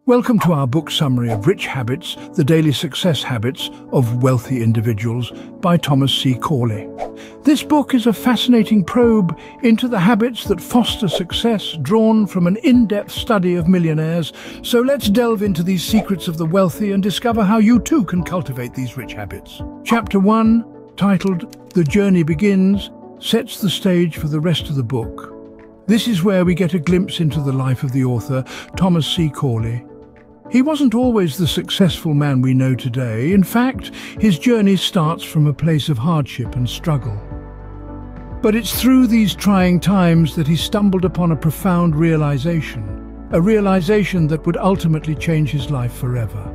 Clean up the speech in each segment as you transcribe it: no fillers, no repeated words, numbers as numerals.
Welcome to our book summary of Rich Habits, the Daily Success Habits of Wealthy Individuals by Thomas C. Corley. This book is a fascinating probe into the habits that foster success, drawn from an in-depth study of millionaires. So let's delve into these secrets of the wealthy and discover how you too can cultivate these rich habits. Chapter 1, titled The Journey Begins, sets the stage for the rest of the book. This is where we get a glimpse into the life of the author, Thomas C. Corley. He wasn't always the successful man we know today. In fact, his journey starts from a place of hardship and struggle. But it's through these trying times that he stumbled upon a profound realization, a realization that would ultimately change his life forever.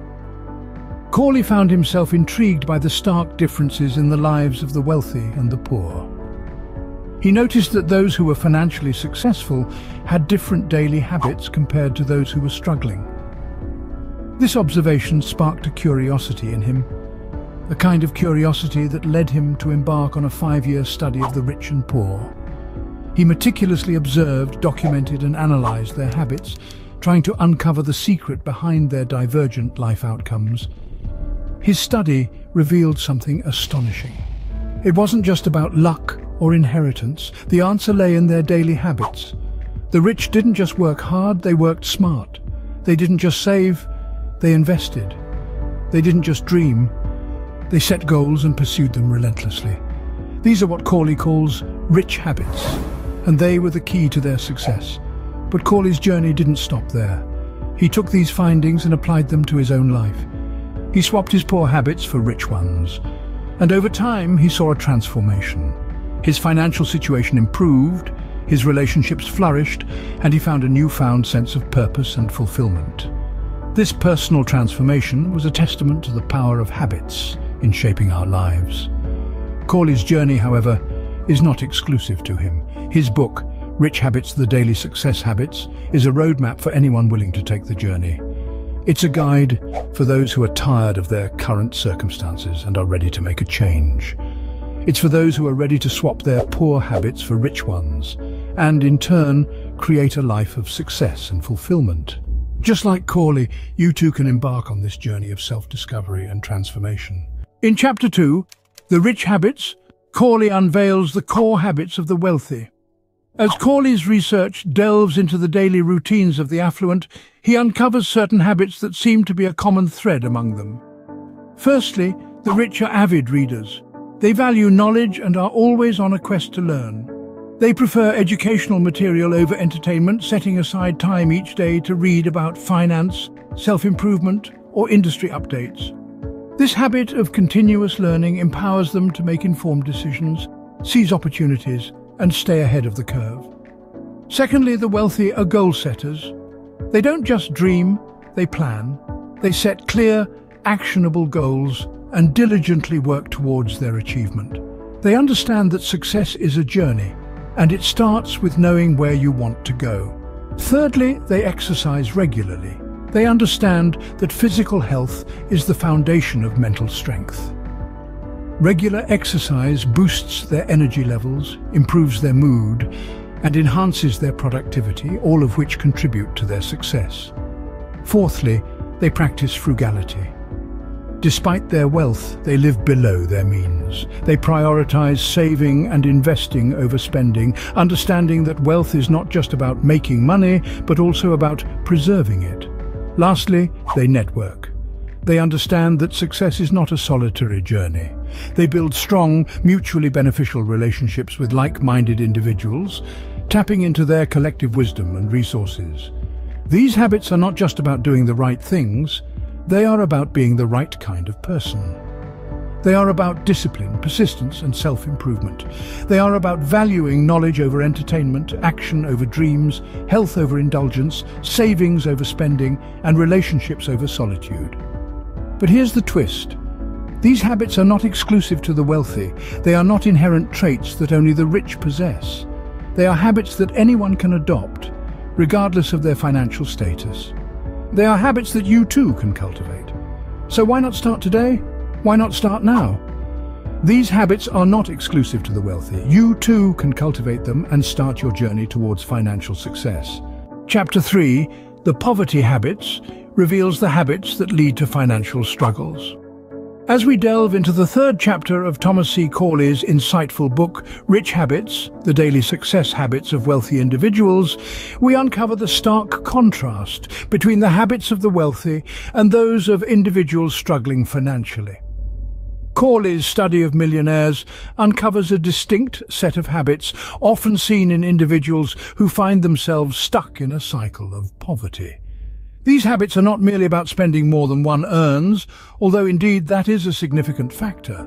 Corley found himself intrigued by the stark differences in the lives of the wealthy and the poor. He noticed that those who were financially successful had different daily habits compared to those who were struggling. This observation sparked a curiosity in him, a kind of curiosity that led him to embark on a 5-year study of the rich and poor. He meticulously observed, documented and analyzed their habits, trying to uncover the secret behind their divergent life outcomes. His study revealed something astonishing. It wasn't just about luck or inheritance. The answer lay in their daily habits. The rich didn't just work hard, they worked smart. They didn't just save, they invested. They didn't just dream, they set goals and pursued them relentlessly. These are what Corley calls rich habits, and they were the key to their success. But Corley's journey didn't stop there. He took these findings and applied them to his own life. He swapped his poor habits for rich ones, and over time he saw a transformation. His financial situation improved, his relationships flourished, and he found a newfound sense of purpose and fulfillment. This personal transformation was a testament to the power of habits in shaping our lives. Corley's journey, however, is not exclusive to him. His book, Rich Habits, the Daily Success Habits, is a roadmap for anyone willing to take the journey. It's a guide for those who are tired of their current circumstances and are ready to make a change. It's for those who are ready to swap their poor habits for rich ones, and in turn, create a life of success and fulfillment. Just like Corley, you too can embark on this journey of self-discovery and transformation. In Chapter 2, The Rich Habits, Corley unveils the core habits of the wealthy. As Corley's research delves into the daily routines of the affluent, he uncovers certain habits that seem to be a common thread among them. Firstly, the rich are avid readers. They value knowledge and are always on a quest to learn. They prefer educational material over entertainment, setting aside time each day to read about finance, self-improvement, or industry updates. This habit of continuous learning empowers them to make informed decisions, seize opportunities, and stay ahead of the curve. Secondly, the wealthy are goal setters. They don't just dream, they plan. They set clear, actionable goals and diligently work towards their achievement. They understand that success is a journey, and it starts with knowing where you want to go. Thirdly, they exercise regularly. They understand that physical health is the foundation of mental strength. Regular exercise boosts their energy levels, improves their mood, and enhances their productivity, all of which contribute to their success. Fourthly, they practice frugality. Despite their wealth, they live below their means. They prioritize saving and investing over spending, understanding that wealth is not just about making money, but also about preserving it. Lastly, they network. They understand that success is not a solitary journey. They build strong, mutually beneficial relationships with like-minded individuals, tapping into their collective wisdom and resources. These habits are not just about doing the right things, they are about being the right kind of person. They are about discipline, persistence, and self-improvement. They are about valuing knowledge over entertainment, action over dreams, health over indulgence, savings over spending, and relationships over solitude. But here's the twist. These habits are not exclusive to the wealthy. They are not inherent traits that only the rich possess. They are habits that anyone can adopt, regardless of their financial status. They are habits that you too can cultivate. So why not start today? Why not start now? These habits are not exclusive to the wealthy. You too can cultivate them and start your journey towards financial success. Chapter 3, The Poverty Habits, reveals the habits that lead to financial struggles. As we delve into the third chapter of Thomas C. Corley's insightful book, Rich Habits, the Daily Success Habits of Wealthy Individuals, we uncover the stark contrast between the habits of the wealthy and those of individuals struggling financially. Corley's study of millionaires uncovers a distinct set of habits often seen in individuals who find themselves stuck in a cycle of poverty. These habits are not merely about spending more than one earns, although indeed that is a significant factor.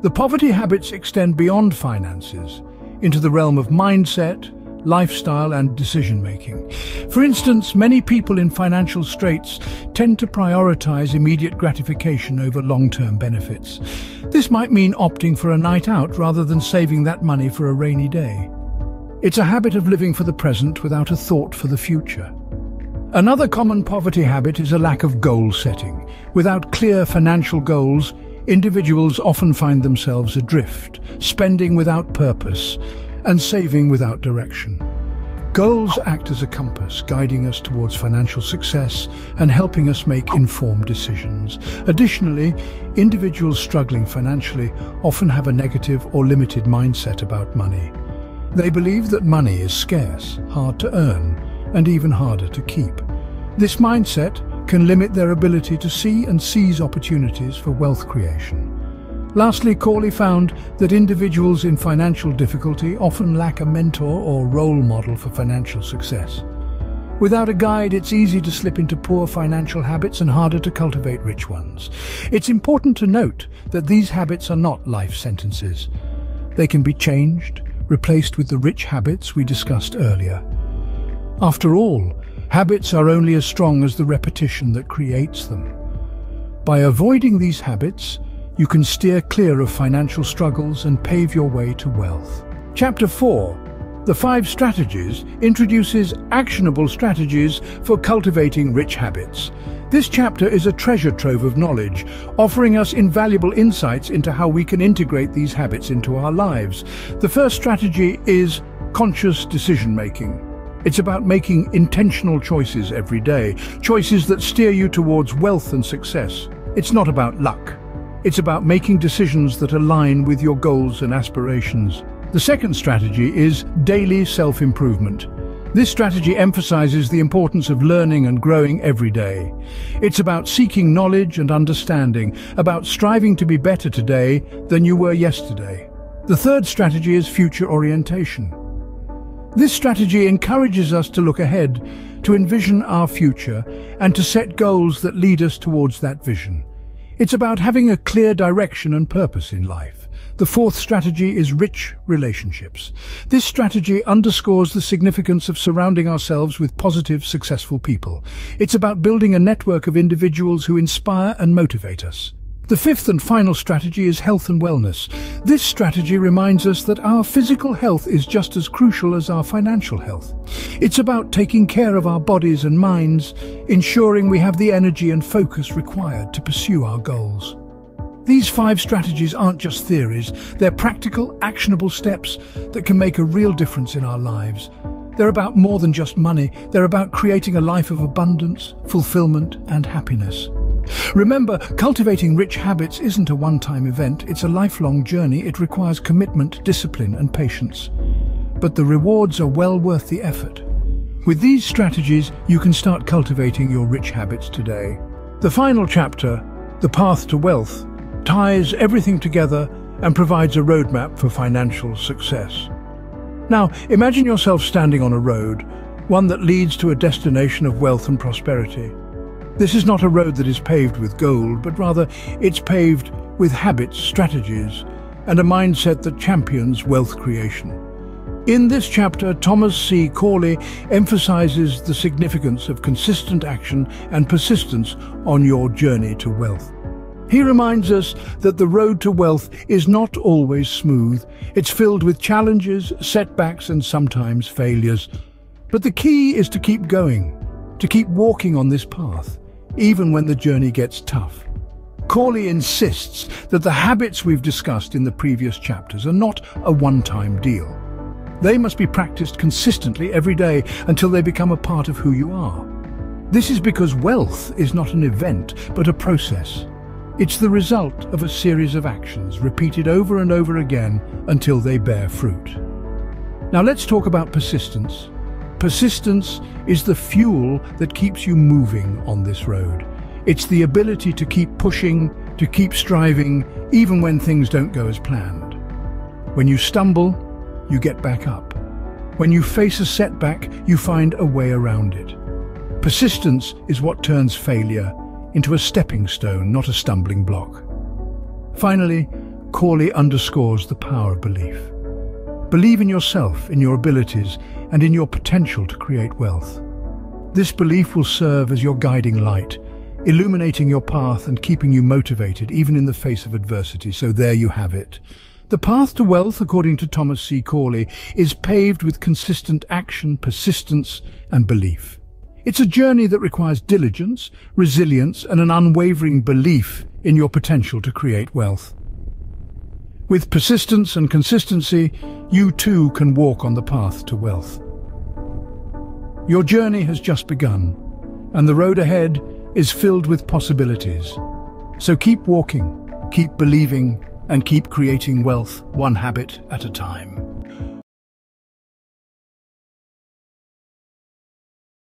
The poverty habits extend beyond finances, into the realm of mindset, lifestyle and decision-making. For instance, many people in financial straits tend to prioritize immediate gratification over long-term benefits. This might mean opting for a night out rather than saving that money for a rainy day. It's a habit of living for the present without a thought for the future. Another common poverty habit is a lack of goal setting. Without clear financial goals, individuals often find themselves adrift, spending without purpose and saving without direction. Goals act as a compass, guiding us towards financial success and helping us make informed decisions. Additionally, individuals struggling financially often have a negative or limited mindset about money. They believe that money is scarce, hard to earn, and even harder to keep. This mindset can limit their ability to see and seize opportunities for wealth creation. Lastly, Corley found that individuals in financial difficulty often lack a mentor or role model for financial success. Without a guide, it's easy to slip into poor financial habits and harder to cultivate rich ones. It's important to note that these habits are not life sentences. They can be changed, replaced with the rich habits we discussed earlier. After all, habits are only as strong as the repetition that creates them. By avoiding these habits, you can steer clear of financial struggles and pave your way to wealth. Chapter 4, The 5 Strategies, introduces actionable strategies for cultivating rich habits. This chapter is a treasure trove of knowledge, offering us invaluable insights into how we can integrate these habits into our lives. The first strategy is conscious decision-making. It's about making intentional choices every day, choices that steer you towards wealth and success. It's not about luck. It's about making decisions that align with your goals and aspirations. The second strategy is daily self-improvement. This strategy emphasizes the importance of learning and growing every day. It's about seeking knowledge and understanding, about striving to be better today than you were yesterday. The third strategy is future orientation. This strategy encourages us to look ahead, to envision our future, and to set goals that lead us towards that vision. It's about having a clear direction and purpose in life. The fourth strategy is rich relationships. This strategy underscores the significance of surrounding ourselves with positive, successful people. It's about building a network of individuals who inspire and motivate us. The fifth and final strategy is health and wellness. This strategy reminds us that our physical health is just as crucial as our financial health. It's about taking care of our bodies and minds, ensuring we have the energy and focus required to pursue our goals. These 5 strategies aren't just theories, they're practical, actionable steps that can make a real difference in our lives. They're about more than just money, they're about creating a life of abundance, fulfillment, and happiness. Remember, cultivating rich habits isn't a one-time event, it's a lifelong journey. It requires commitment, discipline, and patience. But the rewards are well worth the effort. With these strategies, you can start cultivating your rich habits today. The final chapter, The Path to Wealth, ties everything together and provides a roadmap for financial success. Now, imagine yourself standing on a road, one that leads to a destination of wealth and prosperity. This is not a road that is paved with gold, but rather it's paved with habits, strategies, and a mindset that champions wealth creation. In this chapter, Thomas C. Corley emphasizes the significance of consistent action and persistence on your journey to wealth. He reminds us that the road to wealth is not always smooth. It's filled with challenges, setbacks, and sometimes failures. But the key is to keep going, to keep walking on this path, even when the journey gets tough. Corley insists that the habits we've discussed in the previous chapters are not a one-time deal. They must be practiced consistently every day until they become a part of who you are. This is because wealth is not an event, but a process. It's the result of a series of actions repeated over and over again until they bear fruit. Now let's talk about persistence. Persistence is the fuel that keeps you moving on this road. It's the ability to keep pushing, to keep striving, even when things don't go as planned. When you stumble, you get back up. When you face a setback, you find a way around it. Persistence is what turns failure into a stepping stone, not a stumbling block. Finally, Corley underscores the power of belief. Believe in yourself, in your abilities, and in your potential to create wealth. This belief will serve as your guiding light, illuminating your path and keeping you motivated even in the face of adversity. So there you have it. The path to wealth, according to Thomas C. Corley, is paved with consistent action, persistence, and belief. It's a journey that requires diligence, resilience, and an unwavering belief in your potential to create wealth. With persistence and consistency, you too can walk on the path to wealth. Your journey has just begun, and the road ahead is filled with possibilities. So keep walking, keep believing, and keep creating wealth one habit at a time.